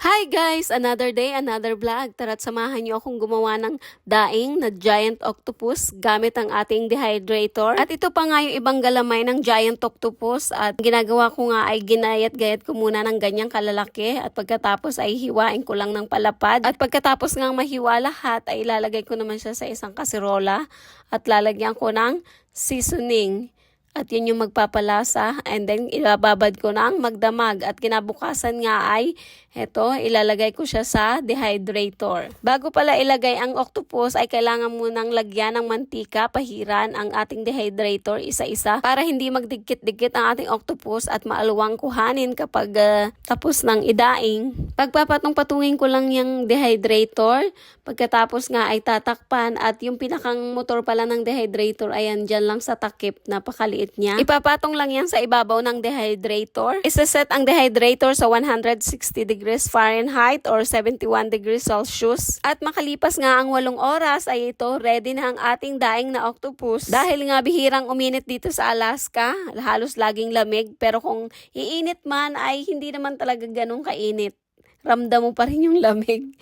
Hi guys! Another day, another vlog. Tara't samahan niyo akong gumawa ng daing na giant octopus gamit ang ating dehydrator. At ito pa nga yung ibang galamay ng giant octopus. At ginagawa ko nga ay ginayat-gayat ko muna ng ganyang kalalaki. At pagkatapos ay hiwain ko lang ng palapad. At pagkatapos nga mahiwa lahat ay ilalagay ko naman siya sa isang kaserola. At lalagyan ko ng seasoning. At yun yung magpapalasa, and then ibababad ko ng magdamag. At kinabukasan nga ay, eto, ilalagay ko siya sa dehydrator. Bago pala ilagay ang octopus, ay kailangan munang lagyan ng mantika, pahiran ang ating dehydrator isa-isa para hindi magdikit-dikit ang ating octopus at maaluwang kuhanin kapag tapos ng idaing. Pagpapatong-patungin ko lang yung dehydrator, pagkatapos nga ay tatakpan at yung pinakang motor pala ng dehydrator, ayan dyan lang sa takip, napakaliit niya. Ipapatong lang yan sa ibabaw ng dehydrator. Isa-set ang dehydrator sa 160 degrees Fahrenheit or 71 degrees Celsius. At makalipas nga ang 8 oras ay ito, ready na ang ating daing na octopus. Dahil nga bihirang uminit dito sa Alaska, halos laging lamig. Pero kung iinit man ay hindi naman talaga ganun kainit. Ramdam mo pa rin yung lamig.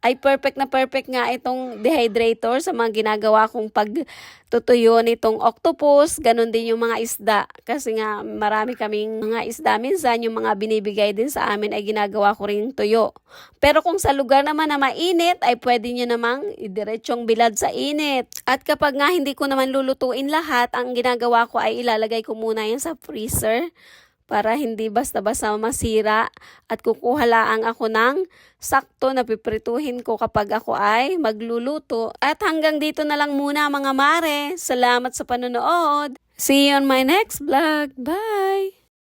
Ay perfect na perfect nga itong dehydrator sa mga ginagawa kong pagtutuyo nitong octopus. Ganon din yung mga isda. Kasi nga marami kaming mga isda. Minsan yung mga binibigay din sa amin ay ginagawa ko rin tuyo. Pero kung sa lugar naman na mainit ay pwede nyo namang idiretsyong bilad sa init. At kapag nga hindi ko naman lulutuin lahat, ang ginagawa ko ay ilalagay ko muna yan sa freezer. Para hindi basta-basta masira at kukuha lang ako ng sakto na piprituhin ko kapag ako ay magluluto. At hanggang dito na lang muna mga mare. Salamat sa panonood. See you on my next vlog. Bye!